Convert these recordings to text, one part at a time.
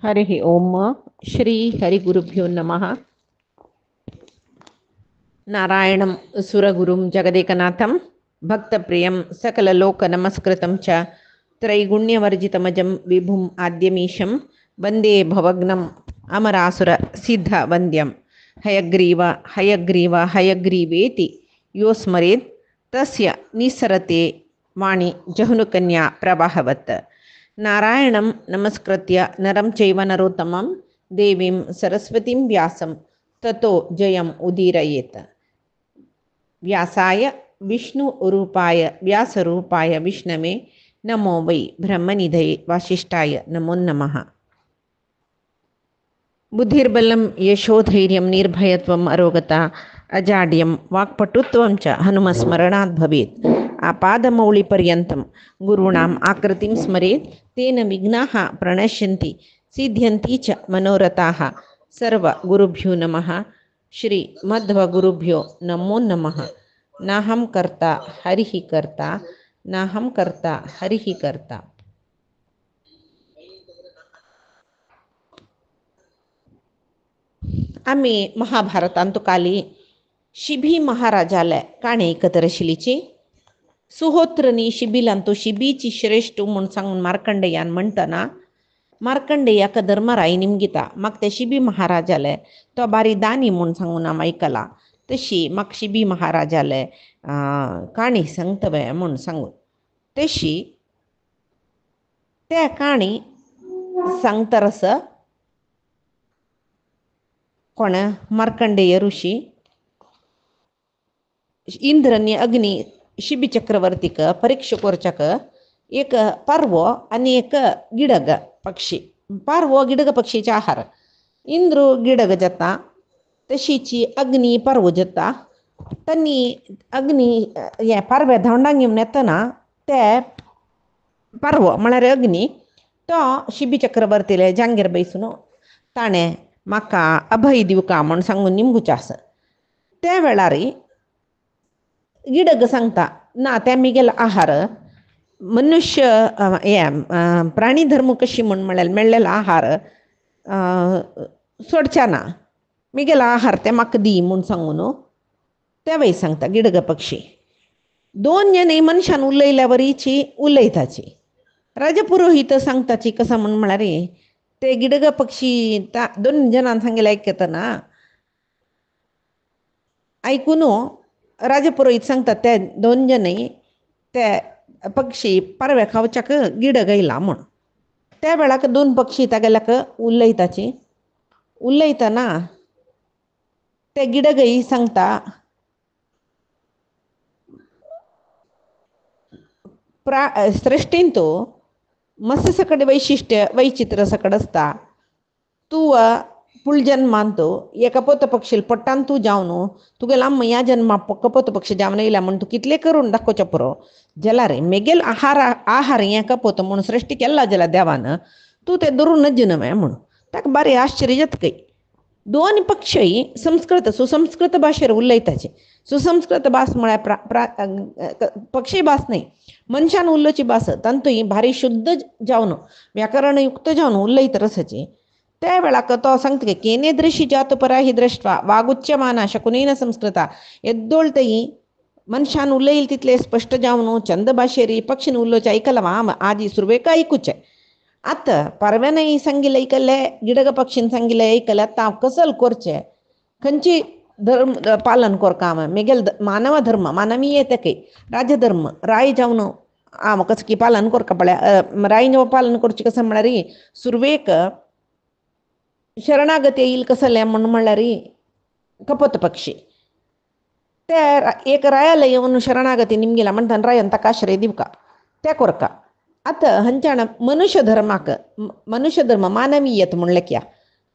हरिः ओम श्री हरिगुरुभ्यो नमः। नारायणं सुरगुरुं जगदेकनाथं भक्तप्रियं सकललोकनमस्कृतं च त्रैगुण्यवर्जितमजं विभुम् आद्यमीशं वन्दे भवग्नम् अमरासुरसिद्धवन्द्यं हयग्रीव हयग्रीव हयग्रीवेति यो स्मरेत् तस्य निस्सरते वाणी जहुनुकन्या प्रवाहवत्। नारायणं नमस्कृत्य नरं चैव नरोत्तमं देवीं सरस्वतीं व्यासं ततो जयम् उदीरयेत्। व्यासाय विष्णुरूपाय व्यासरूपाय विष्णवे नमो वै ब्रह्मनिधये वासिष्ठाय नमो नमः। बुद्धिर्बलं यशोधैर्यं निर्भयत्वम् अरोगता अजाड्यं वाक्पटुत्वं च हनुमस्मरणात् भवेत्। आपादमौलिपर्यन्तं गुरूणाम् आकृतिं स्मरेत् तेन विघ्नाः प्रणश्यन्ति सिद्ध्यन्ति च मनोरथाः। सर्वगुरुभ्यो नमः। श्रीमध्वगुरुभ्यो नमो नमः। नाहं कर्ता हरिः कर्ता नाहं कर्ता हरिः कर्ता। आम्ही महाभारतांतकाली शिबी महाराजाला काणे एकत्र शिलीचे सुहोत्रनी शिबीलांतो शिबीची श्रेष्ठ म्हणून सांगून मार्कंडेयान म्हणताना मार्कंडेयाक धर्मराई निमगिता मग त्या शिबी महाराजाला तो बारी दानी म्हणून सांगून आम ऐकला तशी मग शिबी महाराजाला काणी सांगतवे म्हणून सांगून तशी त्या काणी सांगतारस कोण मार्कंडेय ऋषी इंद्रनी अग्नी शिबी चक्रवर्तीक परीक्षा कोरच्याक एक पारवो आणि एक गिडग पक्षी. पारवो गिडग पक्षीचे आहार. इंद्र गिडग जाता तशीची अग्नी पारवो जाता. त्यांनी अग्नी या पारव्या धावंडांग घेऊन येतना त्या पारवो म्हळ्यार अग्नी तो शिबी चक्रवर्तीला जांगेर बैसून ताणे म्हाका अभय दिवका म्हण सांगून निमगुचे आसा. त्या वेळारी गिडग सांगता ना त्या मिगेल आहार मनुष्य प्राणी धर्म कशी म्हण म्हळ्यार मेळ्ळेलो आहार सोडच्या ना मिगेल आहार ते म्हाका दी म्हूण सांगून त्या वेळी सांगता गिडग पक्षी. दोन जणी मनशान उलयल्या वरीची उलयताची. राजपुरोहित सांगताची कसा म्हण म्हळ्यार ते गिडग पक्षी त्या दोन जणांन सांगेले ऐकतना ऐकून राजपुरोहित सांगतात त्या दोन जणी त्या पक्षी पारव्या खावच्याक गिडग येयला म्हण. त्या वेळाक दोन पक्षी तागेल्याक उलयताची. उलयतना ते गिडगई सांगता सृष्टीन तो मस्त सकड वैशिष्ट्य वैचित्र सकड असता तू पुळजन्मांतो ये कपोत पक्षी पट्टान तू जावन तुगेला अम्म या जन्मा कपोत पक्षी जावन येयला म्हण तू कितले करून दाखोवचे पुरो जला रे मेगेल आहार ये कपोत म्हण सृष्टी केला जला देवान तू ते धरून नवे म्हण. ताका बारी आश्चर्य जातकय. दोन पक्षी संस्कृत सुसंस्कृत भाशेर उलयताचे. सुसंस्कृत भास म्हळ्यार पक्षी भास नाही मनशान उलोवची भास तांतूय भारी शुद्ध जावन व्याकरणयुक्त जावन उलयत रसाची. त्या वेळाक तो सांगता केने दृशी जातपरा ही दृष्टवा वागुच्यमाना शकुनेन संस्कृता एद्दोळतई मनशान उलयल तितले स्पष्ट जावन चंद भाशेरी पक्षीन उलोवचे ऐकलवा आजी सुरवेक ऐकूचे. आतां पारव्यानय सांगिल्लें ऐकल्लें गिडग पक्षीन सांगिल्लें ऐकलें आतां हांव कसल करचें खंयची धर्म पालन कोरका हांव मेगेल मानव धर्म मानवीयतेकय राजधर्म राय जावन हांव कसकी पालन कोरका पळय राय पालन करचें कशें म्हळ्यार सुरवेक शरणागती येईल कसलें म्हण म्हळ्यार कपोत पक्षी त्या एक रायाला येवन शरणागती निमगेला म्हणटा रायन ताका आश्रय दिवका त्या कोरका. आतां हंचाण मनुष्य धर्म मानवीयत म्हणलें क्या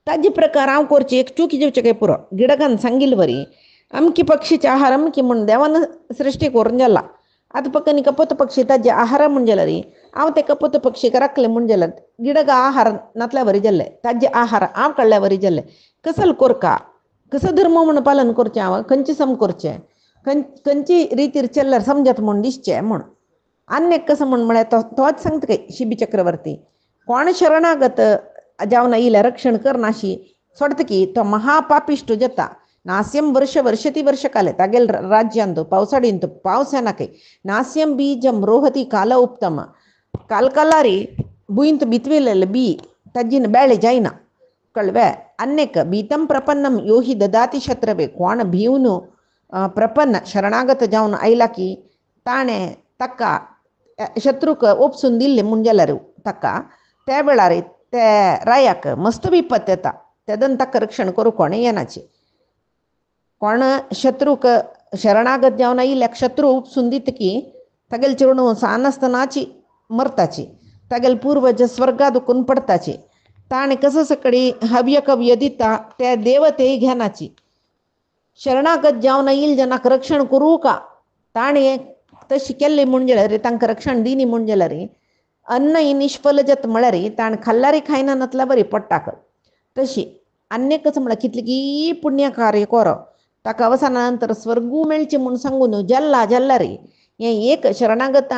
ताजे प्रकार हांव करचें एक चूक जेवचें काय पुरो. गिडगान सांगिल्लें वरी अमकी पक्षीचे आहार अमकी म्हण देवान सृश्टी करून जाला. आतां पक्कनी कपोत पक्षी ताजे आहार म्हण जाल्यार हांव ते कपोत पक्षीक राखलें म्हण जाल्यार गिडग आहार नातल्या वरी जाल्ले ताजे आहार हांव काडल्या वरी जाल्ले कसल कोरका कसं धर्म म्हण पालन करचें हांव खंयचें सम करचें खंयची रितीर चल्ल्यार समजत म्हण दिसचें म्हण. आनी कसं म्हण म्हळ्यार तोच सांगता काय शिबी चक्रवर्ती कोण शरणागत जावन इले रक्षण करनाशी सोडतकी तो महापापिष्ट जता नास्यम वर्षती वर्ष काले तागेल राज्यांतू पावसाडींतू पावस येनाके नास्यम बीजम रोहती काल उपतम कालकालारी बुयंत बित्विलेले बी तज्जिन बेಳೆ जायना कळवे अन्यक बीतम प्रपन्नम योही ददाती शत्रवे कोण भिवनु प्रपन्न शरणागत जावन आयला की ताणे तक्का शत्रूक ओपसून दिल्ले मुंजलरू तक्का त्या वेळारी ते रायाक मस्त विपत येता तेदन तक्क रक्षण करू कोणे येनाचे कोण शत्रूक शरणागत जावन आयल्याक शत्रू उपसून दित की तगेल चिरणू सानस्तनाची मरताची तगेल पूर्वज स्वर्गात दुखून पडताची ताणे कसं सकडी हव्य कव्य दिता त्या देवते घेनाची शरणागत जावन येईल जनाक रक्षण करू का ताणे तशी केल्ली म्हणजेला रे तांकां रक्षण दिनी म्हणजेला रे अन्न ही निष्फल जत म्हळ्यार ताण खाल्लारी खायना नतला बरी पडटाक तशी अन्य कसं म्हळ्यार कितली की पुण्य कार्य करो ताका अवसानानंतर स्वर्गू मेळचे म्हूण सांगून जल्ला जल्ला रे हे एक शरणागत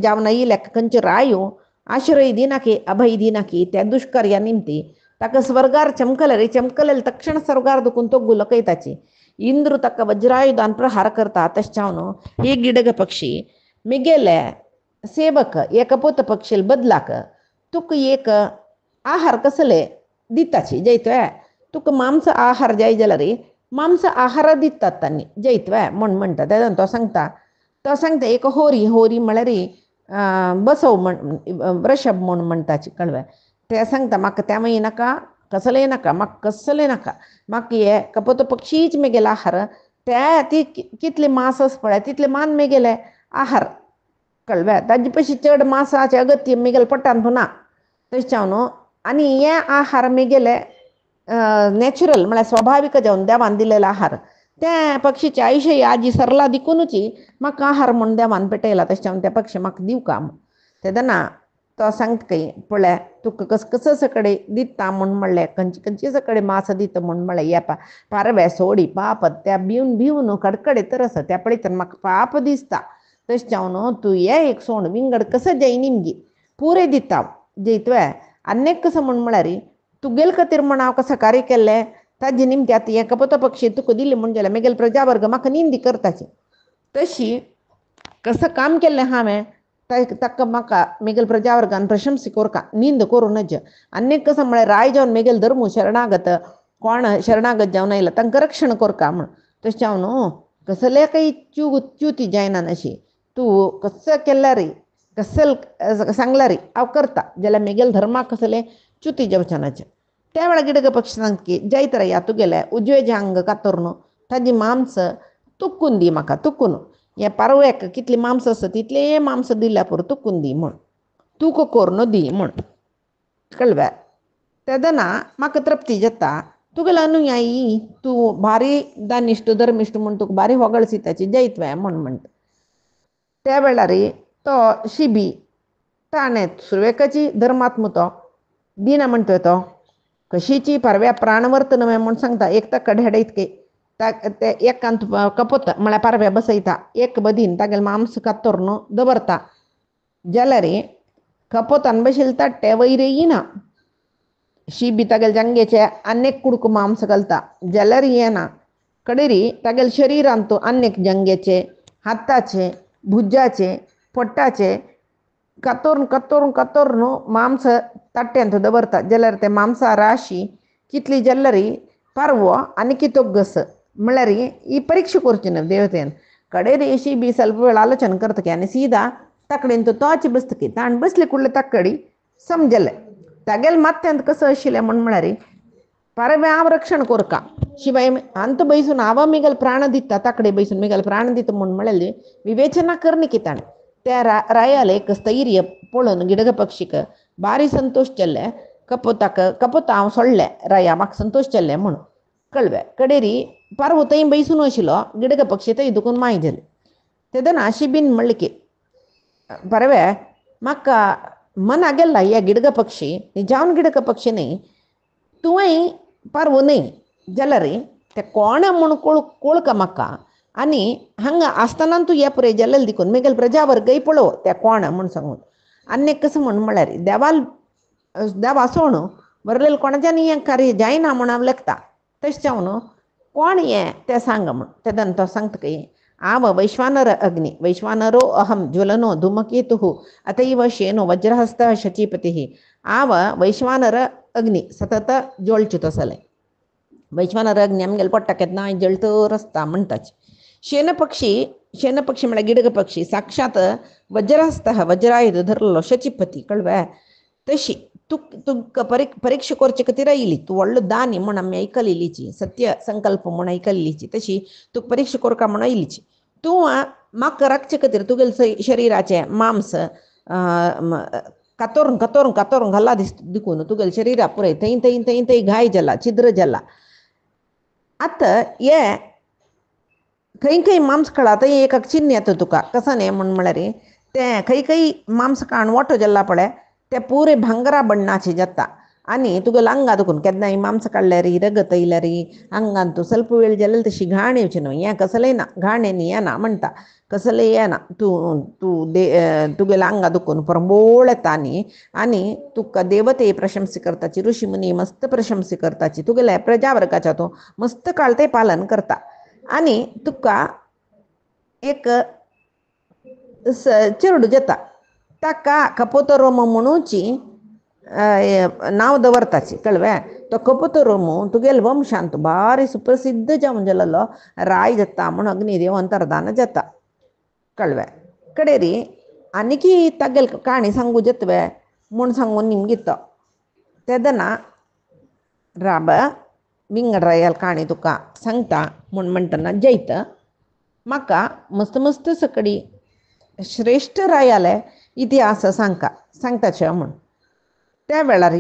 जावन येयल्याक खंयचे रायो आश्रय दिनाकी अभय दिनाकी त्या दुष्कार्या निमती ताका स्वर्गार चमकल रे चमकलेल तक्षण स्वर्गार दुखून तोग्गू लकयताची इंद्र तಕ್ಕ वज्रायुधान प्रहार करता तश्चावनो हे गिडग पक्षी मिगेले सेवक एक पोत पक्षील बदलाक तुक एक आहार कसले दिताची जैतवे तुक मांस आहार जाय जाल्यार रे मांस आहार दितात तांणी जैतवे म्हणटा तेदन तो सांगता एक होरी म्हळ्यार बसव वृषभ म्हूण म्हणटाची कळवे ते सांगता म्हाका त्या मागीर नाका कसले नाका म्हाका कसले नाका म्हाका हे कपोत पक्षीच मेगेले आहार त्या ती कितले मांस आस पळय तितले मान मेगेले आहार कळवे ताजे पयशी चड मांसाचे अगत्य मेगेले पट्टान ना तशें न्हू आनी हे आहार मेगेले नॅचरल म्हळ्यार स्वाभाविक जावन देवान दिलेले आहार त्या पक्षीचे आयुश्य आजी सरला दिकुनूची म्हाका आहार म्हूण देवान पेटयला तशें त्या पक्षी म्हाका दिवका तेदना तो सांगता काही पळय तुका कसं सकडे दिता म्हूण म्हणलें खंयचे सकडे मास दिता म्हूण म्हणलें हे पारवे सोडी पाप त्या भिवन कडकडे तरस त्या पळयतना म्हाका पाप दिसता तशें न्हू तूं हे एक सोंड विंगड कसं जाय निमगी पुरे दिता जैतवे अन्यक कसं म्हूण म्हळ्यार तुगेल खातीर म्हूण हांव कसं कार्य केल्लें ताजे निमती आतां हे कपोत पक्षी तुका दिले म्हूण जाल्यार मेगेल प्रजावर्ग म्हाका निंदी करताची तशी कसं काम केल्लें हांवें ताका म्हाका मेगेल प्रजावर्गान प्रशंसा कोरका निंद करूं नज अन्यक कसं म्हळ्यार राय जावन मेगेल धर्मू शरणागत कोण शरणागत जावन आयला तांकां रक्षण कोरका म्हूण तशें हांव न्हू कसले काही च्युती जायना अशी तूं कसं केल्यार कसल सांगला रे हांव करता जाल्यार मेगेल धर्माक कसले च्युती जावचनाचे त्या वेळा गिडग पक्षी सांगता की जैतर या तुगेले उजवे जे अंग कातरून ताजी मांस तुक्कून दी म्हाका तुक्कून हे पारव्याक कितले मांस आसा तितले मांस दिल्या पुरो तुक्कून दी म्हूण तूक कोरून दी म्हूण कळवे तेदना म्हाका तृप्ती जाता तुगेलो अनुयायी तूं भारी दानिश्ट धर्मिश्ट म्हूण तुका भारी होगळ सिताची जैतवे म्हूण म्हणटा त्या वेळार तो शिबी ताणें सुरवेकाची धर्मात्म तो दिना म्हणटो तो कशीची पारव्या प्राणवर्त नवे म्हूण सांगता एक ताका ढेडयत के ते एकांत कपोत म्हळ्यार पारव्या बसयता एक बदीन तागेलें मांस कातरून दवरता जाल्यार कपोतान बशिल्ले ताट्टे वयर येना शिबी तागेले जंगेचे आनेक कुडको मांस घालता जाल्यार येना कडेरी तागेले शरिरांत तूं आनेक जंगेचे हाताचे भुजाचे पोट्टाचे कातरून मांस ताट्ट्यांत दवरता जाल्यार ते मांसा राशी कितली जाल्यार पारवो आनी कितोगस म्हळ्यार ही परीक्षा करची न्हू देवतेन कडेर अशी बी ಸ್ವಲ್ಪ वेळ आलोचन करतकी आनी सीदा तकडेन तो तोच बसतकी ताण बसले कुडले तकडी समजले तागेले मात्यांत कसं आशिल्लें म्हळ्यार पारवे हांव रक्षण कोरका शिवाय अंत बैसून हांव मेगेल प्राण दिता ताकडे बैसून मेगेल प्राण दिता म्हूण म्हळ्यार विवेचना करनी की ताणें त्या रायाले एक स्थैर्य पळोवन गिडग पक्षीक भारी संतोष जाल्ले कपोत हांव सोडलें राया म्हाका संतोष जाल्लें म्हूण कळवे कडेरी पारवो थंय बैसून आशिल्लो गिडग पक्षी थंय दुखून माय जाले तेदना शिबीन म्हणलें की पारवे म्हाका मना गेल्ला ह्या गिडग पक्षी जावन गिडग पक्षी न्ही तुवें पारवो न्ही जाल्यार ते कोण म्हूण कळका म्हाका आनी हांगा आसतना तूं हे पुरे जाल्यार देखून मेगेल प्रजावर्गय पळोव त्या कोण म्हूण सांगून आनी कसं म्हूण म्हळ्यार देवा सोण बरलेलं कोणाच्या हें कार्य जायना म्हूण हांव लेखता तशें जावन कोण हें तें सांग म्हूण तेदन तो सांगता की आव वैश्वानर अग्नि वैश्वानरो अहम ज्वलनो धूमकेतुः अतैव शेनो वज्रहस्तः शचीपतिः आव वैश्वानर अग्नी सतत ज्वलचीत असले वैश्वानर अग्नी आमगेले पोट्टा केन्ना जळतर आसता म्हणटाच शेनपक्षी म्हळ्यार गिडग पक्षी साक्षात वज्रहस्तः वज्रायुध धरलो शचीपती कळ्ळें तशी तुका परीक्षा करचे खातीर आयली तूं व्हडलो दानी म्हूण आमी आयकलेलीची सत्य संकल्प म्हूण आयकलेलीची तशी तुका परीक्षा करता म्हूण आयलीची तूं म्हाका राखचे खातीर तुगेले शरिराचें मांस कातरून कातरून कातरून घाला देखून तुगेले शरिरा पुरय थंय थंय थंय थंय घाय जाला छिद्र जाला आतां हें खंय खंय मांस काडा थंय एक चिन्ह येता तुका कसन हें म्हळ्यार तें खंय खंय मांस काण ओटो जाला पळय ते पुरे भांगरा बण्णाचे जाता आनी तुगेले आंगा देखून केन्नाय मांस काडल्यार रगत येयल्यार आंगान तूं ಸ್ವಲ್ಪ वेळ जाल्यार तशी घाण येवची न्हू हें कसलेंय ना घाण येना म्हणटा कसलें येना तूं तूं तुगेले आंगा दुखून परंबोळ येता आनी तुका देवते प्रशंसा करताची ऋषी मुनी मस्त प्रशंसा करताची तुगेले प्रजा वर्गाच्या तूं मस्त काळ ते पालन करता आनी तुका एक चेडूं जाता ताका कपोतरोम म्हणूची नांव दवरताची कळ्ळें तो कपोतरोम तुगेले वंशांत बारी सुप्रसिद्ध जावन जालो राय जाता म्हूण अग्निदेव अंतर्धान जाता कळ्ळें कडेरी आनीकी तागेले काणी सांगू जतवे म्हूण सांगून निमगितो तेदना राब विंगड रायल काणी तुका सांगता म्हूण म्हणटना जैत म्हाका मस्त मस्त सकडी श्रेश्ठ रायाले इतिहास सांगताचे म्हूण त्या वेळार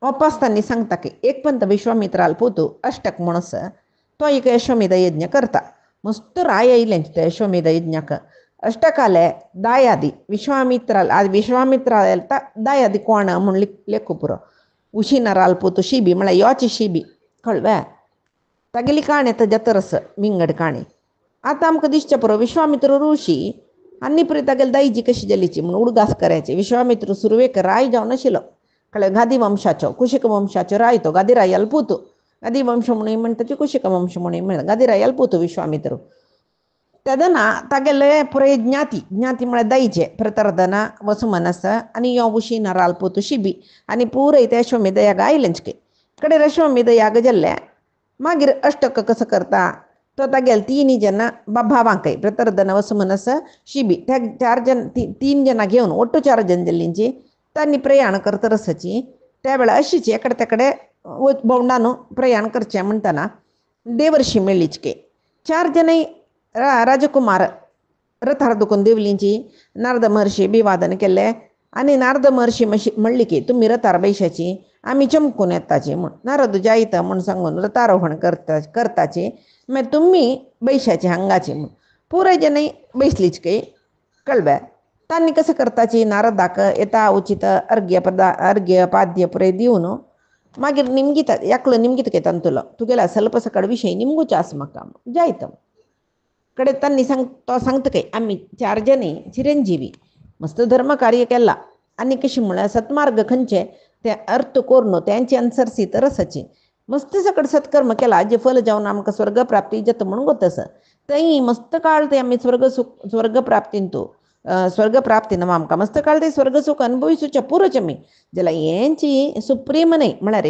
ओपासतानी सांगता की एक पंत विश्वामित्राल पुतू अष्टक म्हणस तो एक यशोमेध यज्ञ करता मस्त राय येयलेंच त्या यशोमेध यज्ञाक अष्टकाले दायादी विश्वामित्राल दायादी कोण म्हूण लेखू पुरो उशिनराल पुतू शिबी म्हळ्यार योची शिबी कळ्ळें तागेली काणी आतां जतरस विंगड काणी आतां आमकां दिसचें पुरो विश्वामित्र ऋषी आनी परी तागेली दायजी कशी जालीची म्हूण उडगास करायचे विश्वामित्र सुरवेक राय जावन आशिल्लो कळ्ळें गादी वंशाचो कुशिक वंशाचो राय तो गादी रायाल पुतू गादी वंश म्हणून म्हणटा कुशिक वंश म्हणून म्हणटा गादी रायाल पुतू विश्वामित्र तेदना तागेले पुरे ज्ञाती म्हळ्यार दायजे प्रतर्दन वसुमनस आनी यो उशिनराल पुतू शिबी आनी पुरय ते अश्वमेध याग आयलेंच कडेन अश्वमेध याग जाल्ले मागीर अष्टक कसो करता तो तागेले तिनी जन भावांकय प्रतर्दन वसुमनस शिबी त्या 4 जन 3 जनां घेवन ಒಟ್ಟು 4 जन जाल्लींची तांणी प्रयाण करता रसाची त्या वेळार अशीच एकडे तेकडे भोंवडान प्रयाण करचें म्हणटना देवर्षी मेळ्ळीच 4 जनाय राजकुमार रथार दुखून देवलींची नारद महर्षी अभिवादन केलें आनी नारद महर्षी म्हणली की तुमी रथार बैशाची आमी चमकून येताची म्हूण नारद जायत म्हूण सांगून रथारोहण करताची मागीर तुमी बैशाची हांगाची म्हूण पुराय जनाय बैसलीच कळ्ळें तांणी कसं करताची नारदाक येता उचित अर्घ्य पाद्य पुरे दिवन मागीर निमगिता एकलो निमगित घेता तुला तुगेला ಸ್ವಲ್ಪ सकड विशय निमगूचे आसा म्हाका जायत कडेन तांणी तो सांगता की आमी 4 जनी चिरंजीवी मस्त धर्म कार्य केला आनी कशी म्हळ्यार सत्मार्ग खंयचे ते अर्थ कोरून त्यांची अनुसरसीत रसाची मस्त सकड सत्कर्म केला जे फल जावन आमकां स्वर्ग प्राप्ती जाता म्हणून गोतस थंय मस्त काळ ते आमी स्वर्ग प्राप्तीन आमकां मस्त काळ ते स्वर्ग सुख अनुभविसूचे पुरोच आमी जाल्यार हेंची सुप्रीम न्हय म्हळ्यार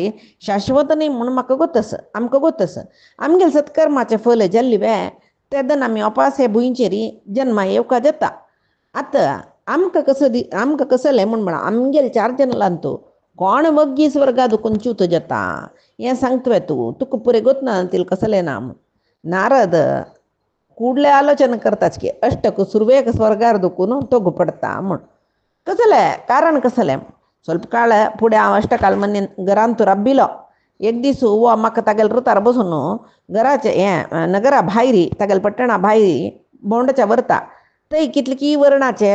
शाश्वत न्हय म्हणून म्हाका गोतस आमकां गोतस आमगेले सत्कर्माचें फल जाल्ली वे तेदन आमी अपास हे भुंयचेर जन्मा येवका जाता आतां आमकां कसलें म्हण आमगेले 4 जन्मलांतू कोण वग्गी स्वर्गा दुखून च्यूत जाता हें सांगतवे तुका पुरे गोतना तिल कसलें ना नारद ಕೂಡಲೇ ಆಲೋಚನೆ करताच की अष्टक सुरवेक स्वर्गार दुखून तो पडता म्हूण कसलें कारण कसलें ಸ್ವಲ್ಪ काळ फुडें हांव अष्टकाल मन्ने घरांत राबिलो एक दीस वो म्हाका तागेले रुतार बसून घराचे नगरा भायरी तागेले पट्टणा भायरी भोंवडाच्या व्हरता थंय कितलेकी वर्णाचे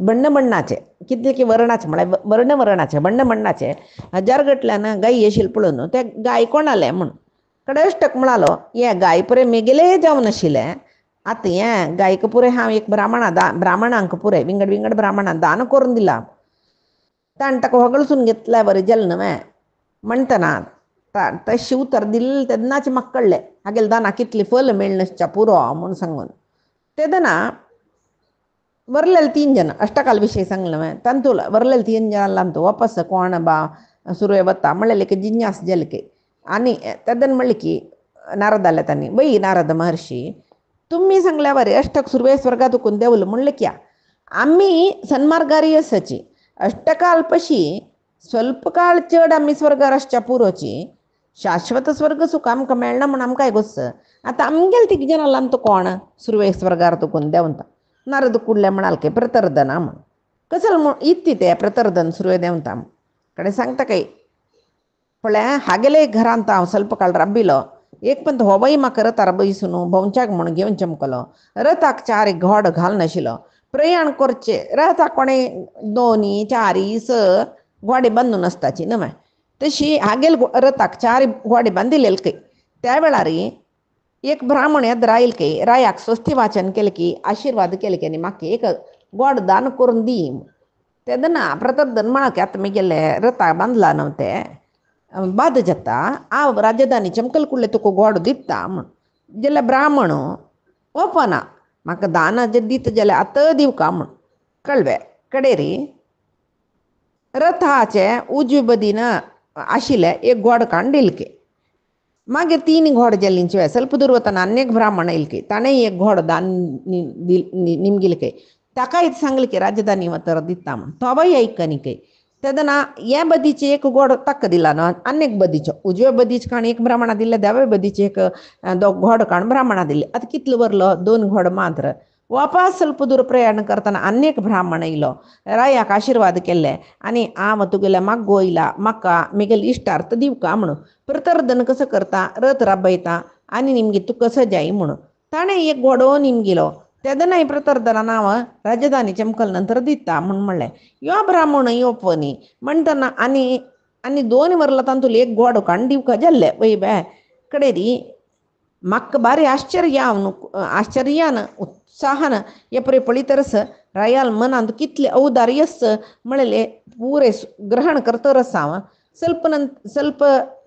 बण्णाचे कितलेकी वर्णाचे म्हळ्यार वर्णाचे हजार गटल्यान गायी आशिल्ले पळोवन ते गाय कोणाले म्हूण कडेन अष्टक म्हणालो हे गाय पुरे मेगेले जावन आशिल्ले आतां हें गायक पुरे हांव एक ब्राह्मणांक पुरे विंगड ब्राह्मणांक दान करून दिला ताण ताका होगळसून घेतल्या बरें जेल न्हय म्हणटना तशी उतर दिल्लें तेन्नाचें म्हाका कळ्ळें हागेले दाना कितली फल मेळनासच्या पुरो म्हूण सांगून तेदना बरलेले 3 जन अष्टकाल विषय सांगलं ತಂತುಲ ಬರಲೆಲ್ 3 ಜನ ವಾಪಸ್ ಕೋಣ ಬಾ ಸುರುವೆ ಬತ್ತಾ ಮಳ್ಳಲಿಕ್ಕೆ ಜಿಜ್ಞಾಸ್ ಜಲಕ್ಕೆ आणि तदन म्हणले की नारदाला त्यांनी बाई नारद महर्षी तुम्ही सांगल्या बरे अष्टक सुरवे स्वर्गात हुकून देवलं म्हणलं क्या आम्ही सन्मार्गारी असाची अष्टकालपशी स्वल्प काळ चढ आम्ही स्वर्गाराच्या पुरोची शाश्वत स्वर्ग सुख आमकां मेळना म्हण आमकां काय गोस आता आमगेल 3 जनाला तो कोण सुरवे स्वर्गार हुकून देवता नारद कुडले म्हणाल की प्रतर्दना म्हण कसल इत्ती ते प्रतर्दन सुरवे देवता कडे सांगता काही पळय हागेले घरांत हांव ಸ್ವಲ್ಪ काळ राबिलो एक पंत हो बाई म्हाका रथार बसून भोंवच्याक म्हूण घेवन चमकलो रथाक 4 घोड घालून आशिल्लो प्रयाण करचे रथाक कोणे 2 4 6 घोडे बांदून आसताची न्हय तशी हागेल रथाक 4 घोडे बांदिल्ले काही त्या वेळार एक ब्राह्मण येद राहील की रायाक स्वस्ती वाचन केलें की आशीर्वाद केले की म्हाका एक गोड दान करून दी तेदना प्रतर्दन म्हणा की आतां म्हगेले रथाक बांदला न्हय ते बाद जाता हांव राजधानी चमकल कुडले तुका गोड दिता म्हण जाल्यार ब्राह्मण ओपना म्हाका दान जर दित जाल्यार आतां दिवका म्हण कळ्ळें कडेरी रथाचे उजवे बदीन आशिल्ले एक गोड काडून दिलके मागीर 3 घोड जेल्लींचे ಸ್ವಲ್ಪ दूर वतना आनी एक ब्राह्मण येयले की ताणें एक घोड दान निमगिले की ताका सांगले की राजधानी वतर दिता म्हण तो बाई ऐकनी की तेदना हे बदीचे एक गोड ताका दिला न्हय आनी एक बदीचो उजवे बदीचे काण एक ब्राह्मणा दिले दावे बदीचे एक घोड काण ब्राह्मणा दिले आतां कितलो वरलो 2 घोड मात्र वापस ಸ್ವಲ್ಪ दूर प्रयाण करतना आनी एक ब्राह्मण येयलो रायाक आशीर्वाद केले आनी हांव तुगेले मागो येयला म्हाका म्हगेले इश्टार्थ दिवका म्हणून प्रतर्दन कसं करता रथ राबयता आनी निमगे तुका सजाय म्हणून ताणें एक घोडो निमगिलो तेदनाय प्रतर्दना नांव राजधानी चमकल नंतर दिता म्हूण म्हणलें यो ब्राह्मण येवपनी म्हणटना आनी 2 वरला तांतूल एक घोडो काडून दिवका जाल्ले वय बे कडेरी म्हाका बारी आश्चर्यान उत्साहान एपरे पळयतरस रायाल मनांत कितले औदार्यस म्हणले पुरे ग्रहण करतरस हांव ಸ್ವಲ್ಪ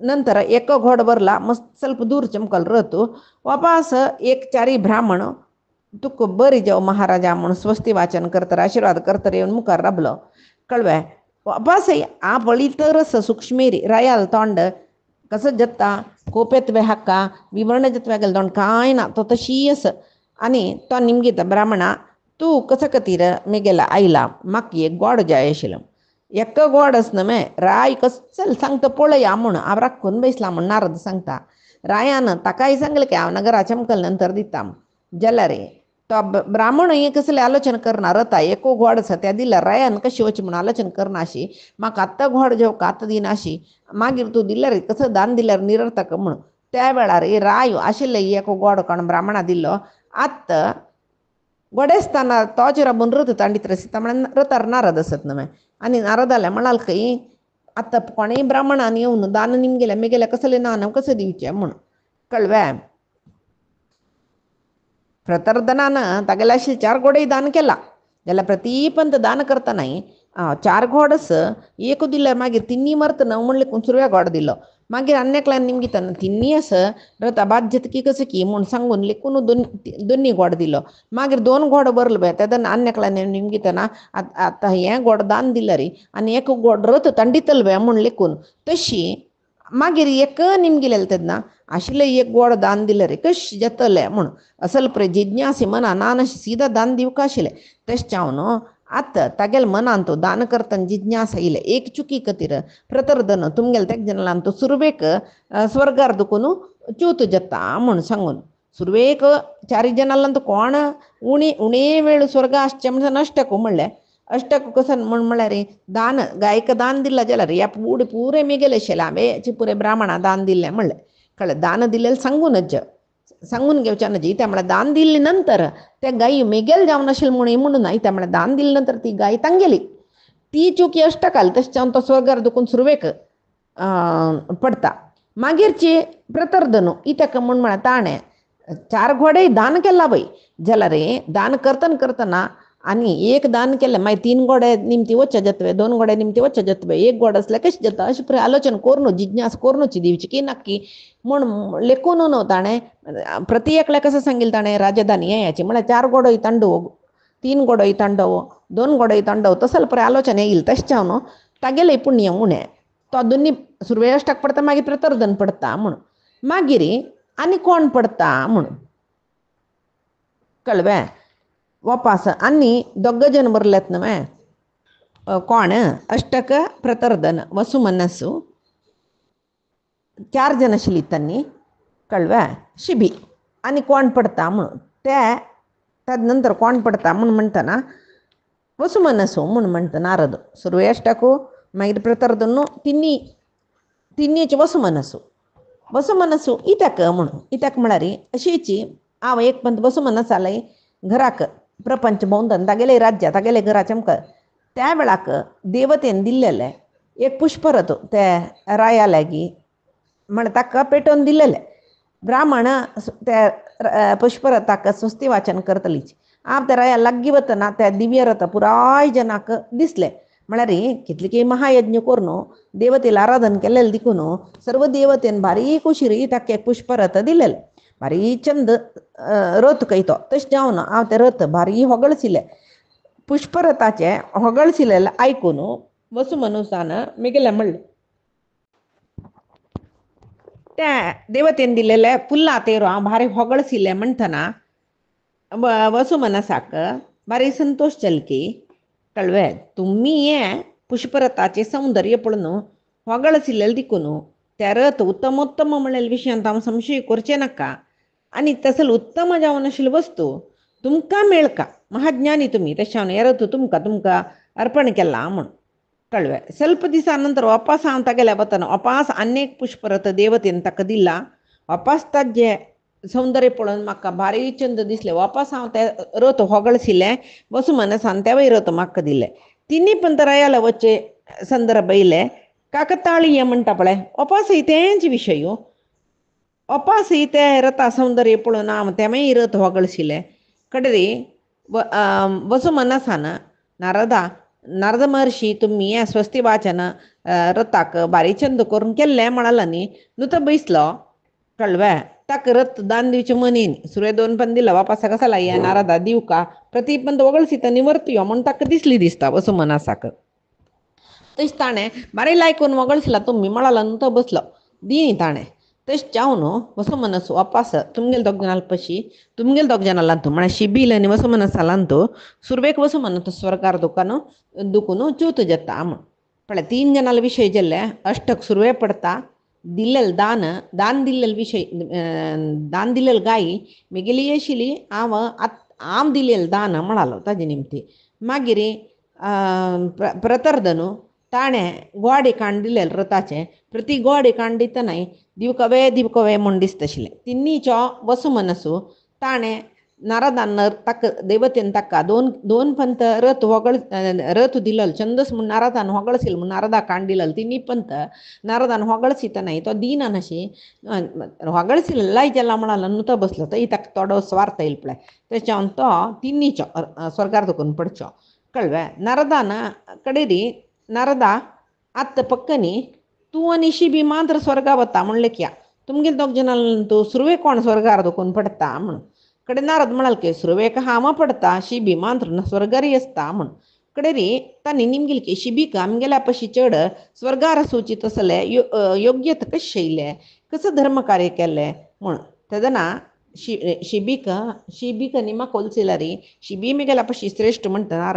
ನಂತರ एक घोड बरला मस्त ಸ್ವಲ್ಪ दूर चमकल रथ वापस एक 4 ब्राह्मण तुका बरी जाव महाराजा म्हणून स्वस्ती वाचन करतर आशीर्वाद करतर येवन मुखार राबलो कळ्ळें वापस आ पळयतरस सूक्ष्मेरी रायाल तोंड कसं जत्ता कोपेत्वे हाका विवर्ण जत्वे गेले तोंड कांय ना तो तशीच आनी तो निमगीता ब्राह्मणा तूं कसं खातीर म्हगेला आयला म्हाका एक गोड जाय आशिल्लो एक गोडस न्हय राय कसल सांगता पळया म्हूण हांव राखून बसला म्हूण नारद सांगता रायान ताकाय सांगलें की हांव नगरा चमकल नंतर दिता जाल्यार तो ब्राह्मण हे कसले आलोचना करना रथा एको घोड आसा त्या दिल्यार रायान कशी वच म्हूण आलोचना करनाशी म्हाका आत्तां घोड जेवका आतां दिनाशी मागीर तूं दिल्यार कसं दान दिल्यार निरर्थक म्हूण त्या वेळार राय आशिल्ले एको घोड काडून ब्राह्मणा दिल्लो आत्तां गोडेस्ताना तोच राबून रथ तांडीत रसिता म्हण रथार नारद आसत न्हय आनी नारदाले म्हणाल की आतां कोणेय ब्राह्मणान येवन दान निमगेले म्हगेले कसले नान कशें दिवचें म्हूण कळ्ळें प्रतर्दनान तागेले आशिल्ले 4 घोडय दान केला जाल्यार प्रतीपंत दान करतना 4 घोडस एक दिल्यार मागीर 3 मरत न्हय म्हणले सुरव्या घोड दिलो मागीर आन्नेकल्यान निमगितना 3 रथा बाद जतकी कसं की म्हूण सांगून लेकून 2 घोड दिलो मागीर 2 घोड बरलो बे तेदना आन्नेकल्यान निमगितना आतां हें घोड दान दिलें रे आनी एक घोड रथ तांडितल बे म्हूण लेकून तशी मागीर एक निमगिलेले तेदना आशिल्ले एक घोड दान दिलें रे कशें जातलें म्हूण असल प्रे जिज्ञासी मना नान सीदा दान दिवका आशिल्लें तशें हांव न्हू आतां तागेले मनान तो दान करतना जिज्ञासा येयले एक चुकी खातीर प्रतर्दन तुमगेले तेग जनालान तो सुरवेक स्वर्गार दुखून च्यूत जाता म्हूण सांगून सुरवेक 4 जनालान तो कोण उणे वेळ स्वर्ग आसचें म्हणून अष्टक म्हणलें अष्टक कसं म्हळ्यार दान गायक दान दिला जाल्यार ह्या पुरे मेगेले आशिल्ले हांवें पुरे ब्राह्मणा दान दिल्लें म्हणलें कळ्ळें दान दिलेलें सांगून घेवचें न्हय त्या म्हळ्यार दान दिल्ले नंतर त्या गायी मेगेल जावन आशिल्लें म्हणून न्हय त्या म्हळ्यार दान दिले नंतर ती गाय तांगेली ती चुकी अष्टकाल तशें जावन तो स्वर्गार दुखून सुरवेक पडता मागीरची प्रतर्दनू इतक म्हूण म्हळ्यार ताणें 4 घोडे दान केला बाई जाल्यार दान करतना आणि एक दान केलं मागीर 3 गोडे निमती वच्चे जातवे 2 गोडे निमती वच्चे जातवे एक गोड असल्यार कशें जाता अशें आलोचना कोरनो जिज्ञास कोरनोची दिवची की नक्की म्हण लेखून न्हू ताणें प्रति एकल्या कसं सांगितलं ताणें राजधानी याची म्हळ्यार 4 गोडोय तांडव 3 गोडोय तांडव 2 गोडोय तांडव तसलं पळय आलोचना येईल तशें हांव न्हू तागेलेय पुण्य उणें तो दोनी सुरवे अश्टाक पडता मागीर प्रतर्दन पडता म्हण मागीर आनी कोण पडता म्हण कळ्ळें वापास आनी दोग जन बरलेत न्हय कोण अष्टक प्रतर्दन वसुमनस्सु 4 जन आशिल्लीं तांणी कळ्ळें शिबी आनी कोण पडता म्हण ते नंतर कोण पडता म्हण म्हणटना वसुमनस्सु म्हण म्हणटा नारद सुरवे अष्टकू मागीर प्रतर्दन तिनीचे वसुमनस्सु इत्याक म्हणून इत्याक म्हळ्यार अशीची हांव एक पंत वसुमनस जालें घराक प्रपंच भोंवतन तागेले राज्य तागेले घरा चमक त्या वेळाक देवतेन दिल्लेले एक पुष्परथ ते राया लागीं म्हण ताका पेटोवन दिल्लेले ब्राह्मण ते पुष्परथाक स्वस्ती वाचन करतलीच हांव त्या राया लागीं वतना त्या दिव्य रथ पुराय जनाक दिसले म्हळ्यार कितले महायज्ञ करून देवतेला आराधन केलेले देखून सर्व देवतेन बारीक उशिरी ताका एक पुष्परथ दिलेले भारी चंद रथ कयतो तशें जावन हांव ते रथ भारी होगळशिल्ले पुष्परथाचे होगळशिल्लें आयकून वसुमनसान मिगेले म्हणलें त्या देवतेन दिल्लेले फुल्लां तेरो हांव भारी होगळशिल्लें म्हणटना वसुमनसाक भारी संतोश जालो की कळ्ळें तुमी हें पुष्परथाचें सौंदर्य पळोवन होगळशिल्लें देखून त्या रथ उत्तमोत्तम म्हणलेल्या विशयांत हांव संशय करचें नाका आनी तसले उत्तम जावन आशिल्ली वस्तू तुमकां मेळका महाज्ञानी तुमी तशें हांव हें रथ तुमकां अर्पण केलां म्हण कळ्ळें ಸ್ವಲ್ಪ दिसा नंतर वापस हांव तागेल्या वतना वापस आनीक पुष्परथ देवतेन ताका दिला वापस ताजें सौंदर्य पळोवन म्हाका भारी चंद दिसलें वापस हांव ते रथ होगळशिल्लें वसुमनसान तेवूय रथ म्हाका दिले तिनी पंतरायाला वच्चे संदर्भ येयले काकताळीय म्हणटा पळय वापस तेंच विशय वापस ते रथा सौंदर्य पळोवन हांव तेवूय रथ होगळशिल्लें कडेरी वसुमनसान नारद महर्षी तुमी हें स्वस्ती वाचन रथाक भारी चंद करून केल्लें म्हणाला न्ही नुतो बैसलो कळ्ळें ताका रथ दान दिवचें मनीन सुरवे 2 पंत दिला वापस कसाला हें नारदा दिवका प्रति पंत वगळशिता निवर्त यो म्हूण ताका दिसली दिसता वसुमनसाक तशें ताणें बारी लायकून वगळशिला तुमी म्हणाला नुतो बसलो दी ताणें तशें जावन वसुमनस वापस तुमगेले दोग जनाल पशी तुमगेले दोग जनालांतू म्हळ्यार शिबील आनी वसुमनसालांतू सुरवेक वसुमनस स्वर्गार दुखून च्यूत जाता म्हण पळय 3 जनाल विशय जाल्ले अष्टक सुरवे पडता दिल्लेले दान दिल्लेले विशय दान दिल्लेली गायी मिगेली आशिल्ली हांव दिल्लेलें दान म्हणालो ताजे निमती मागीर प्रतर्दनू ताणें गोड एकाण दिल्लेलें रथाचें प्रति गोड एकाण दितना दिवकवे म्हूण दिसता आशिल्लें तिनीचो वसुमनसू ताणें नारदान ताका देवतेन ताका 2 पंत रथ दिलेलो छंदस म्हूण नारदान होगळशिल्लो म्हूण नारदाक काण दिलेलो 3 पंत नारदान होगळशितना तो दिना नाशी होगळशिल्लो लाय जाल्यार म्हणालो नुतो बसलो तो ताका थोडो स्वार्थ येयलो पळय तेच्या जावन तो तिनीचो स्वर्गार दुखून पडचो कळ्ळें नारदान कडेरी नारदा आत्त पक्कनी तूं आनी शिबी मात्र स्वर्गा वता म्हणलें क्या तुमगेले दोग जनाल तूं सुरवे कोण स्वर्गार दुखून पडता म्हण कಡೆ नारद म्हणाल की सुरवेक हांव पडता शिबी मात्र स्वर्गारी आसता म्हण कडेरी तांणी निमगेली शिबीक आमगेल्या पशी चड स्वर्गार सूचित असले योग्यता कशें येयलें कसं धर्म कार्य केलें म्हण तेदना शिबीक निमा कोलसिलारी शिबी मेगेल्या पशी श्रेष्ठ म्हणटा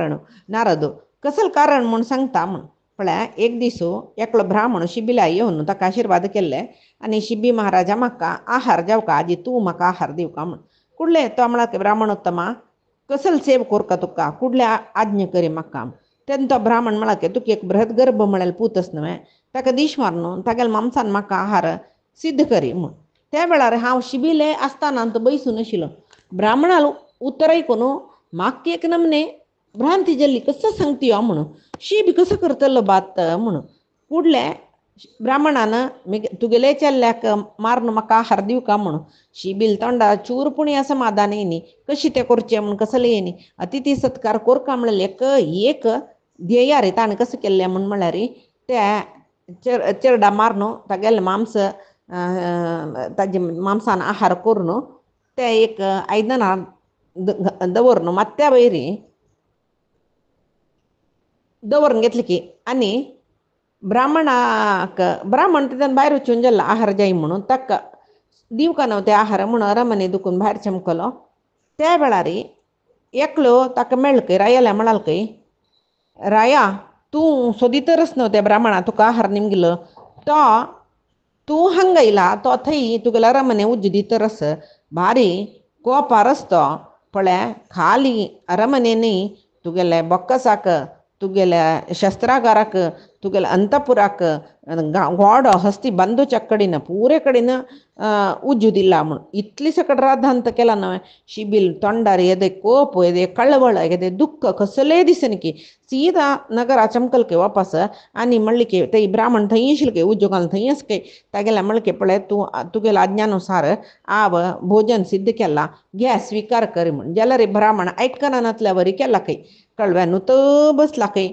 नारद कसलं कारण म्हूण सांगता म्हण पळय एक दीस एकलो ब्राह्मण शिबीला येवन ताका आशिर्वाद केल्ले आनी शिबी महाराजा म्हाका आहार जेवका आजी तूं म्हाका आहार दिवका म्हण कुडले तो म्हळ्यार ब्राह्मणोत्तमा कसलो सेव कोरका तुका कुडले आज्ञा करी म्हाका तेन्ना तो ब्राह्मण म्हळ्यार की तुका एक बृहत गर्भ म्हळ्यार पूतस न्हय ताका दीश मारून तागेल्या मांसान म्हाका आहार सिद्ध करी म्हूण त्या वेळार हांव शिबिले आसतना बैसून आशिल्लो ब्राह्मणाल उत्तर आयकून म्हाका एक नमने भ्रांती जाल्ली कसं सांगती म्हणून शिबी कसं करतलो बात म्हणून कुडले ब्राह्मणानं तुगेले चल्ल्याक मारून म्हाका आहार दिव का म्हणून शिबील तोंडा चूर पुणी समाधान येणी कशी ते करचे म्हणून कसले येणी अतिथी सत्कार कोर का म्हणले एक ध्येय रे ताणें कसं केल्लें म्हणून म्हळ्यार त्या चेरडा मारून तागेलें मांस ताजे मांसान आहार करून ते एक आयदनां दवरून मात्या वयरी दवरून घेतले की आनी ब्राह्मण तितून भायर वचून गेल्लो आहार जाय म्हणून ताका दिवका न्हू ते आहार म्हणून अरमने दुखून भायर चमकलो त्या वेळार एकलो ताका मेळ्ळो खंय रायाल्या म्हणाल खंय राया तूं सोदितरच न्हू त्या ब्राह्मणा तुका आहार निमगिलो तो तूं हांगा येयला तो थंय तुगेलो अरमने उज्ज दितरस भारी कोपारस तो पळय खाली अरमनेनी तुगेले बॉक्कसाक तुगेल्या शस्त्रागाराक तुगेल्या अंतपुराक गोड हस्ती बंदूच्या कडेन पुरे कडेन उज्जू दिला म्हणून इतली सकट राधांत केला न्हय शिबील तोंडार येदे कोप येदे कळवळ येदे दुःख कसले दिसनी की सीदा नगरा चमकलके वापस आनी म्हणले की ते ब्राह्मण थंय आशिल्ले उज्जो घालून थंय आसके तागेल्या म्हणले की पळय तूं तुगेल्या आज्ञानुसार हांव भोजन सिद्ध केला घे स्विकार कर म्हण जाल्यार ब्राह्मण आयकना नातल्यावरी केला खंय कळव्यान तो बसला खंय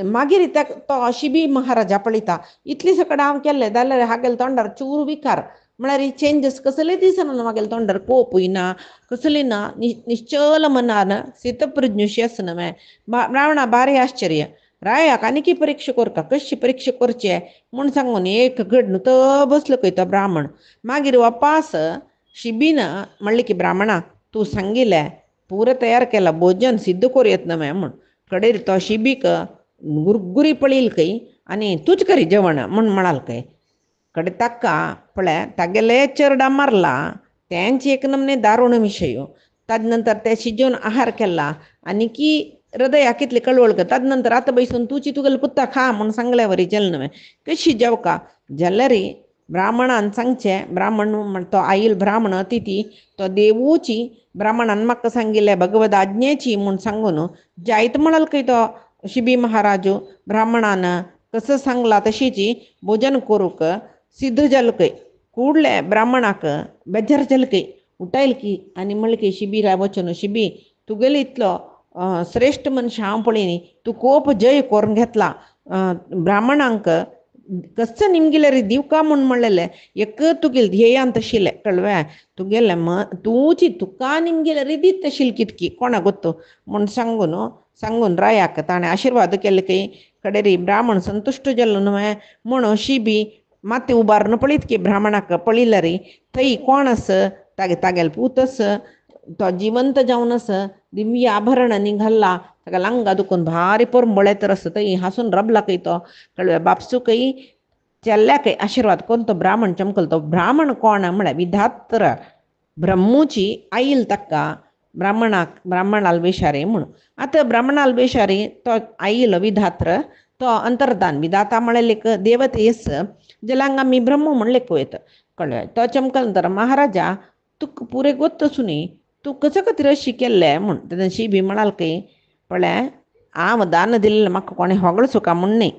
मागीर तो शिबी महाराजा पळयता इतली सकट हांव केल्लें जाल्यार हागेले तोंडार चूर विकार म्हळ्यार चेंजीस कसले दिसना म्हागेले तोंडार कोपूय ना कसली ना निश्चल मनान स्थितप्रज्ञुशी आसना ब्राह्मणा भारी आश्चर्य रायाक आनी की परीक्षा करता कशी परीक्षा करचे म्हूण सांगून एक घड तो बसलो खंय तो ब्राह्मण मागीर वापास शिबीन म्हणलें की ब्राह्मणा तूं सांगिल्लें पुरो तयार केला भोजन सिद्ध करूं येतना म्हूण कडेर तो शिबीक गुरगुरी पळयल खंय आनी तूच करी जेवण म्हूण म्हणाल खंय कडे ताका पळय तागेले चेरडा मारला तेंच एक नमने दारूण विशय ताजे नंतर ते शिजोवन आहार केला आनी की हृदया कितले कळवळ ताजे नंतर आतां बैसून तुची तुगेले पुत्ता खा म्हूण सांगल्या वरी जेल न्हय कशी जेवका जाल्यार ब्राह्मणान सांगचें ब्राह्मण तो आईल ब्राह्मण अतिथी तो देवूची ब्राह्मणान म्हाका सांगिल्लें भगवद आज्ञेची म्हूण सांगून जायत म्हणाल खंय तो शिबी महाराजू ब्राह्मणान कसं सांगला तशीची भोजन करूंक सिद्ध जाल खंय कूडले ब्राह्मणाक बेजार जाल खंय उठयल की आनी म्हणलें की शिबीरा वचून शिबी तुगेलो इतलो श्रेश्ठ मनीस हांव पळय तूं खूब जय करून घेतला ब्राह्मणांक कसं निमगेले रे दिवका म्हूण म्हणलेलें एक तुगेलें ध्येयांत आशिल्लें कळ्ळें तुगेलें तुची तुका निमगेले रिदीत आशिल्ली कितकी कोणाक गोत्तू म्हूण सांगून रायाक ताणें आशिर्वाद केले की कडेरी ब्राह्मण संतुश्ट जाल्लो न्हय म्हूण शिबी माती उबारून पळयत की ब्राह्मणाक पळयलें रे थंय कोण आस तागेले पूत आस तो जिवंत जावन आस दिव्य आभरणांनी घाल्ला ताका लांगा दुखून भारी परंबळे तर आसा थंय हांसून रबला खंय तो कळ्ळें बापसू खंय चेल्ल्या खंय आशिर्वाद करून तो ब्राह्मण चमकलो तो ब्राह्मण कोण म्हळ्यार विधात्र ब्रह्मूची आईल ताका ब्राह्मणाल वेशारी म्हणून आतां ब्राह्मणाल वेशारी तो आईल विधात्र तो अंतर्धान विधाता म्हळ्यार एक देवते येस जाल्यार आमी ब्रह्म म्हणलें पळयत कळ्ळें तो चमकल नंतर महाराजा तुका पुरे गोत्त आसूनी तूं कशे खातीर अशी केल्लें म्हूण तेन्ना शिबी म्हणाल खंय पळय हांव दान दिल्लें म्हाका कोणें होगळ सुका म्हूण न्हय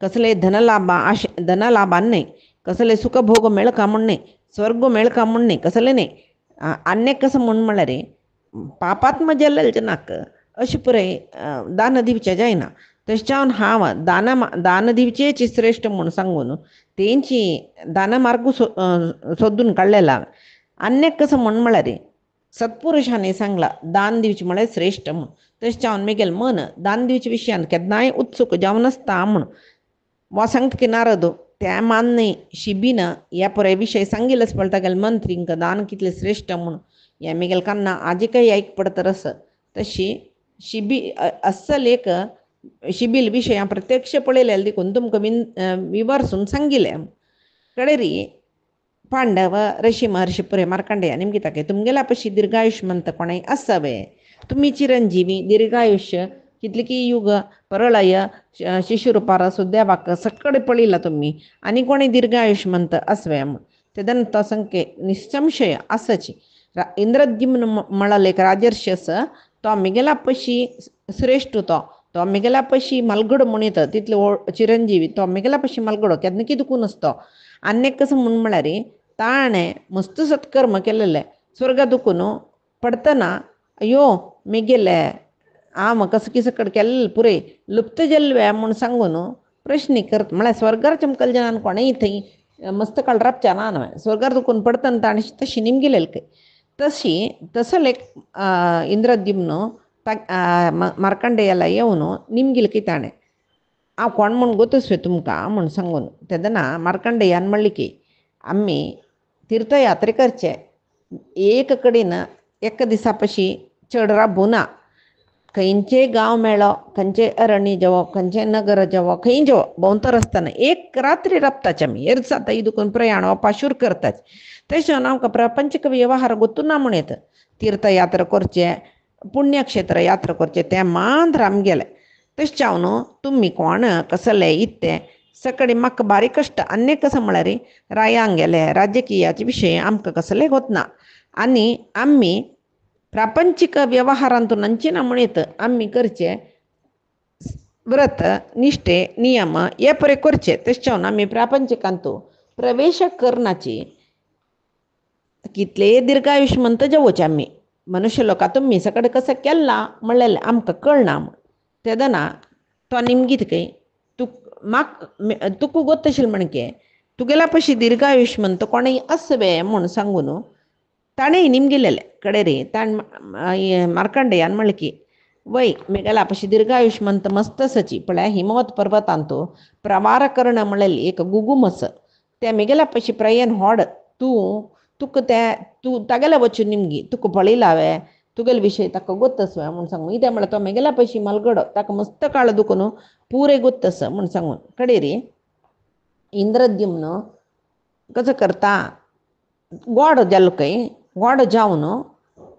कसले धनलाभान न्हय कसले सुखभोग मेळका म्हूण न्हय स्वर्ग मेळका म्हूण न्हय कसलें न्हय आनी कसं म्हूण म्हळ्यार पापात्म जाल्ले जनाक अशें पुराय दान दिवचें जायना तशें जावन हांव दान दिवचेची श्रेश्ठ म्हूण सांगून तेंची दान मार्ग सोदून काडलेला आनी कसं म्हूण म्हळ्यार सत्पुरुशांनी सांगला दान दिवचें म्हळ्यार श्रेश्ठ म्हूण तशें जावन म्हगेलें मन दान दिवचे विशयान केन्नाय उत्सूक जावन आसता म्हूण वो सांगता की नारद त्या मान्य शिबीन ह्या पुराय विशय सांगिल्लोच पळय तागेले मंत्रींक दान कितलें श्रेश्ठ म्हूण हें म्हगेलें कान्ना आजिकय आयकपड तर आसा तशी शिबी अस्सल एक शिबील विशय हांव प्रत्यक्ष पळयलें देखून तुमकां विवरसून सांगिल्लें कडेरी पांडव ऋषी महर्षी पुरे मार्कंडेय निमगे ताके तुमगेल्या पशी दीर्घायुष्मंत कोणाय आसावे तुमी चिरंजीवी दीर्घायुष्य कितले की युग परळय शिशुरूपार सुद्देवाक सकड पळयला तुमी आनी कोणी दीर्घायुष्मंत आसवे म्हूण तेदन तो संख्ये निसंशय आसची इंद्रद्युम्न म्हळ्यार एक राजर्षी आसा तो म्हगेल्या पशी श्रेश्ठ तो तो मिगेलापशी मलगडो म्हूण येता तितले चिरंजीवी तो मिगेलापशी मलगडो केन्ना कितें नासतो आनी कसं म्हूण म्हळ्यार ताणें मस्त सत्कर्म केलेले स्वर्गात दुखून पडतना अयो मिगेले कसं किस कड केल्लें पुरे लुप्त जेल्वे म्हूण सांगून प्रश्न करता म्हळ्यार स्वर्गार चमकल जनान कोणेय थंय मस्त काळ राबच्या ना न्हय स्वर्गार दुखून पडतना ताणें तशी निमगिलेली तसले इंद्रद्युम्न मार्कंडेयाला येवन निमगिल ताणें हांव कोण म्हूण गोतुसवे तुमकां म्हूण सांगून तेदना मार्कंडेयान म्हणलें की आमी तीर्थयात्रे करचे एक कडेन एका दिसा पशी चड राबूना खंयचे गांव मेळ्ळो खंयचे अरण्य जेवो खंयचे नगर जेवो खंय जेवो भोंवतर आसतना एक रात्री राबताचे आमी एर्सात दुखून प्रयाण पाशूर करताच तशें आमकां प्रपंचक वेव्हार गोतूना म्हूण येता तीर्थयात्रा करचे पुण्यक्षेत्र यात्रा करचे तें मात्र आमगेलें तशें चावन तुमी कोण कसले इत्ते सकडी म्हाका बारीक कश्ट आनी कसं म्हळ्यार रायांक गेले राजकीयाचे विशय आमकां कसले गोतना आनी आमी प्रापंचीक वेव्हारांतून अंचिना म्हूण येता आमी करचे व्रत निश्ठे नियम हे परे करचे तशें चावन आमी प्रापंचिकांतू प्रवेश करनाची कितले दीर्घायुश्मंत जावचे आमी मनुष्य लोकां तुमी सकड कसं केला म्हणलेलें आमकां कळना तेदना तो निमगीत तुका गोत्तशिल्लें म्हणके तुगेल्या पशी दीर्घायुश्मंत कोणेय आसवे म्हूण सांगून ताणें निमगिलेलें कडेरी मार्कंडेयान म्हणलें की वय मेगेला पशी दीर्घायुश्मंत मस्त आसाची पळय हिमवत पर्वतांतू प्रवार कर्ण म्हणलेली एक गुगूम आसा त्या मेगेला पशी प्रयन होड तुका तूं तागेल्या वचून निमगी तुका पळयला हांवें तुगेले विशय ताका गोत्त आसवे म्हूण सांगून कितें म्हळ्यार तो मेगेल्या पशी मलगडो ताका मस्त काळ दुखून पुरे गोत्त आसा म्हूण सांगून कडेरी इंद्रद्युम्न कसं करता गोड जालो खंय गोड जावन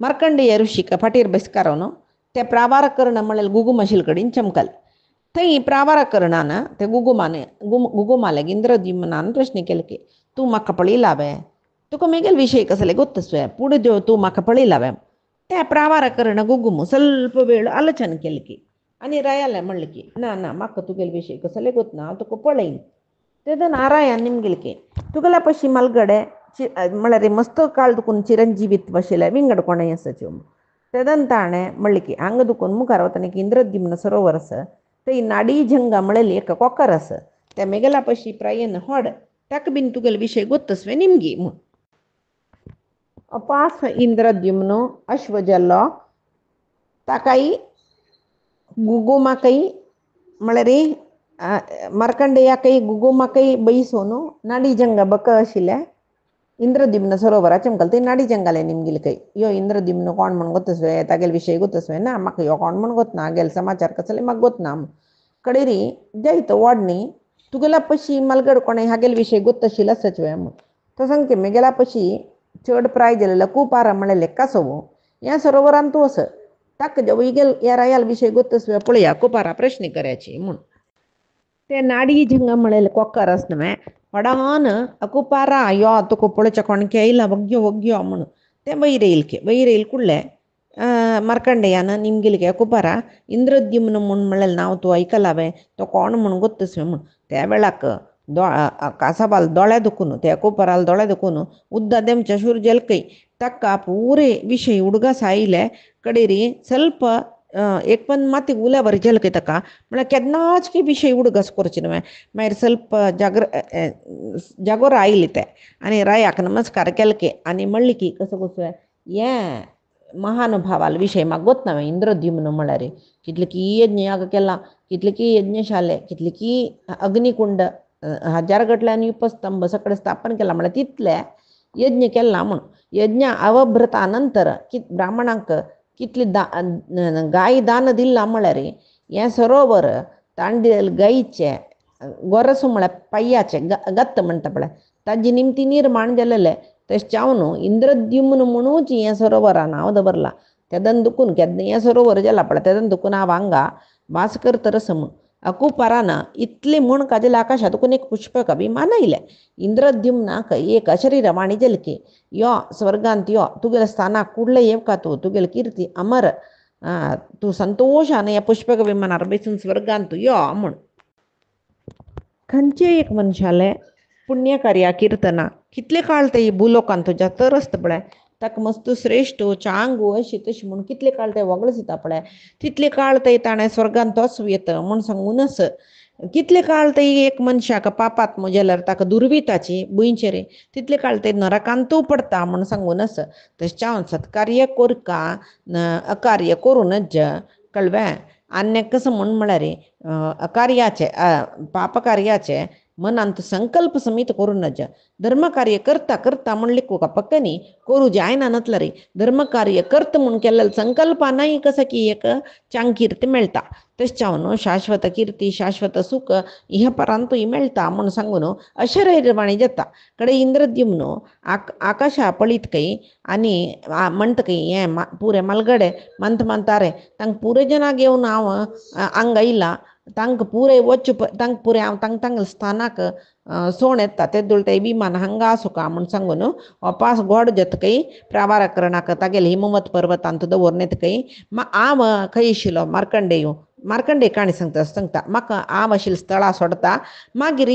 मार्कंडेय ऋषीक फाटीर बसकारून ते प्रावार कर्ण म्हणल्यार गुगूम आशिल्ले कडेन चमकल थंय प्रावार कर्णान ते गुगूमालें इंद्रद्युम्नान प्रश्न केलो की तूं म्हाका पळयला हांवें तुका मेगेले विशय कसले गोत्त आसवे पुढे तूं म्हाका पळयला हांवें त्या प्रावार कर्ण गुगूम ಸ್ವಲ್ಪ वेळ आलोचन केली की आनी रायालें म्हणलें की ना ना म्हाका तुगेले विशय कसले गोतना हांव तुका पळयन तेदना रायान निमगेलें की तुगेल्या पशी मलगडे म्हळ्यार मस्त काळ दुखून चिरंजीवीत बशिल्ले विंगड कोणय आसाच्यो तेदन ताणें म्हणलें की हांगा दुखून मुखार वतना एक इंद्रद्युम्न सरोवर आसा थंय नाडी जंगा म्हणलेली एक कोकर आसा त्या मेगेला पशी प्रयन होड ताका बीन तुगेले विशय गोत्त आसवे निमगी म्हूण अपास इंद्रद्युम्न अश्व जाल्लो ताकाय गुगूमाकय म्हळ्यार मार्कंडेयाकय गुगूमाकय बैसोन नाडी जंगा बक आशिल्ले इंद्रद्युम्न सरोवरा चमकल थंय नाडी जंगाले निमगेले खंय यो इंद्रद्युम्न कोण म्हूण गोत्तसवे तागेले विशय गोत्तसवे ना म्हाका यो कोण म्हूण गोतना हागेले समाचार कसले म्हाका गोतना कडेरी जायत व्हडनी तुगेल्या पशी मलगड कोणें हागेले विशय गोत्त आशिल्लो आसचवे म्हूण तो सांगता मेगेल्या पशी चड प्राय जालेलो कुपारा म्हणलेले कासव ह्या सरोवरांत तूं आस ताका जेवगेल ह्या रायाल विशय गोत्त आसवे पळया कुपारा प्रश्न करयाची म्हूण ते नाडी जंगा म्हणलेले कोकर आस न्हय वडान कुपारा यो तुका पळोवचें कोण केयला वग्यो वग्यो म्हूण ते वयर येयले कुडले मार्कंडेयान निमगेले गे कुपारा इंद्रद्युम्न म्हूण म्हणलेलें नांव तूं आयकलां हांवें तो कोण म्हूण गोत्त आसवे म्हूण त्या वेळाक कासाबाल दोळे दुखून त्या कुपाराल दोळे दुखून उद्दा देमच्या शूर जेलकय ताका पुरे विशय उडगास आयले कडेरी ಸ್ವಲ್ಪ एक पण माती उल्यावर जेलकय ताका म्हळ्यार केन्नाच की विशय उडगास करचे न्हय मागीर ಸ್ವಲ್ಪ जागोर आयले ते आनी रायाक नमस्कार केले की आनी म्हणलें की कसो कसो हें महानुभावाल विशय म्हाका गोतना हांवें इंद्रद्युम्न म्हळ्यार कितले की यज्ञ याग केला कितले की यज्ञशाले कितले की अग्निकुंड हजार गटल्यान उपस्तंभ सकड स्थापन केला म्हळ्यार तितले यज्ञ केला म्हूण यज्ञ अवभृता नंतर ब्राह्मणांक कितले गाय दान दिला म्हळ्यार हें सरोवर तांडेल गायचे गोरस म्हळ्यार पाययाचे गत्त म्हणटा पळय ताजी निमती निर्माण जालेले तशें चावन इंद्रद्युम्न म्हणूच हें सरोवरा नांव दवरलां तेदन दुखून केन्ना हें सरोवर जाला पळय तेदन दुखून हांव हांगा वास करतरस म्हूण अकुपारान इतले म्हूण काजल आकाशात दुखून एक पुष्पक अभिमान आयले इंद्रद्युम्नाक एक अशरीरवाणी जाली की यो स्वर्गांत यो तुगेले स्थानाक कुडले येवका तूं तुगेले किर्ती अमर तू संतोषाने या पुष्पक विमानार बसून स्वर्गान तू यो म्हण. खंयचे एक मनशाले पुण्य कार्या कीर्तना कितले काळ ते भूलोकान तुज्या तर असत पळय ताका मस्त श्रेष्ठ चांगू अशी तशी म्हणून कितले काळ ते वगळच येता पळय तितले काळ ते ताणें स्वर्गान तोच येत म्हण सांगूनच कितले काळ ते एक मनशाक पापात जाल्यार ताका दुर्विताची बुंयचे रे तितले काळ ते नरकांतू पडता म्हण सांगूनच तशें सत्कार्य कोरका अकार्य करूनच कळ्ळें. अन्य कसं म्हळ्यार अकार्याचे पापकार्याचे मनांत संकल्प समीत करूनच धर्मकार्य करता करता म्हणले का पक्कनी करू जायना नतला रे धर्मकार्य करत म्हूण केल्लें संकल्पानय कसं की एक चांग कीर्ती मेळटा तशें शाश्वत कीर्ती शाश्वत सुख इहपरांतूय मेळटा म्हूण सांगून अशरीरवाणी जाता कडे इंद्रद्युम्न आकाशा पळीत कई आनी म्हणटा कई हें पुरे मलगडे मंतारे तांकां पुरे जनाक घेवन हांव हांगा येयला तांकां पुरे वच तांकां पुरे हांव तांकां स्थानाक सोण येता तेदूळ ते विमान हांगा आसूं का म्हूण सांगून वापास गोड जतकय प्रावारकरणाक तागेले हिमवत पर्वतांत दवरून येतकय हांव खंय आशिल्लो मार्कंडेय काणी सांगता म्हाका हांव आशिल्ले स्थळा सोडता मागीर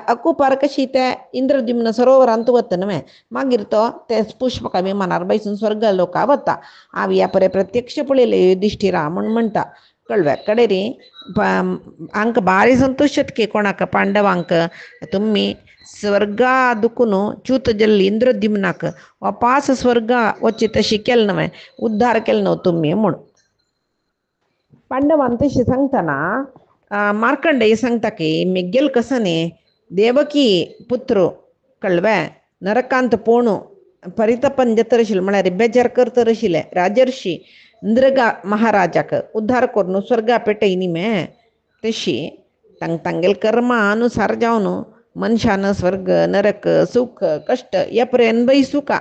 अकुपार कशी ते इंद्रद्युम्न सरोवरांत वता न्हय मागीर तो ते पुष्पक विमानार बसून स्वर्ग लोका वता. हांव ह्या परे प्रत्यक्ष पळयलें युधिष्ठिरा म्हूण म्हणटा कळ्ळें. कडे रे हांकां भारी संतोश के कोणाक पांडवांक तुमी स्वर्गा दुखून च्यूत जल्ली इंद्रद्युम्नाक वापास स्वर्गा वच्ची तशी केलें न्हय उद्धार केलो न्हय तुमी म्हूण पांडवान तशें सांगतना मार्कंडेय सांगता की मेगेल कसने देवकी पुत्र कळ्ळें नरकांत पोणू परितपन जतर आशिल्लें म्हळ्यार बेजार करतर आशिल्लें राजर्षी इंद्रगा महाराजाक उद्धार करून स्वर्गा पेटयनी मे तशी तांगेल कर्मा अनुसार जावन मनशान स्वर्ग नरक सुख कष्ट ह्या परे अनुभविसूं का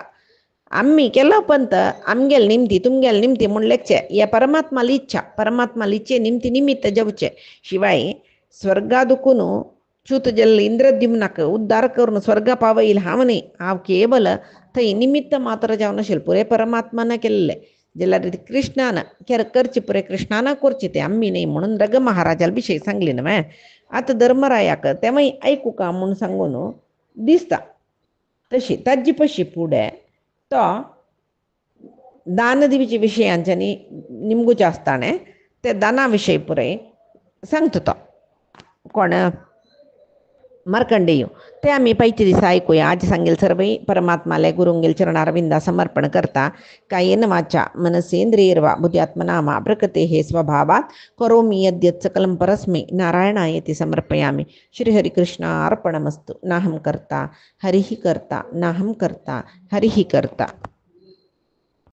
आम्ही केलो पंत आमगेल निमती तुमगेल निमती म्हूण लेखचे हे परमात्माली इच्छा परमात्माली इच्छे निमती निमित्त जेवचे शिवाय स्वर्गा दुखून च्यूत जल्ल इंद्रद्युम्नाक उद्धार करून स्वर्गा पावयल हांव न्ही हांव केवल थंय निमित्त मात्र जावन आशिल्लें पुरे परमात्मान केल्लें जाल्यार कृष्णान करची पुरे कृष्णान करची ते आम्ही न्ही म्हणून रग महाराजाल विशय सांगले न्हय. आतां धर्मरायाक तेवय आयकूं का म्हूण सांगून दिसता तशी ताजी पशी फुडें तो दान दिवचे विशयांच्यानी निमगूचे आसताणे ते दाना विशय पुरे सांगता तो कोण मार्कंडेय ते आम्ही पैचे दिसा ऐकूया. आज सांगेल सर्वई परमात्माले गुरुंगेल चरणारविंदा समर्पण करता कायेन वाचा मनसेंद्रियर्वा बुद्ध्यात्मनामा प्रकृते हे स्वभावात करोमि यद्यत् सकलं परस्मै नारायणायेति समर्पयामि. श्रीहरिकृष्ण अर्पणमस्तु. नाहं कर्ता हरिः कर्ता नाहं कर्ता हरिः कर्ता.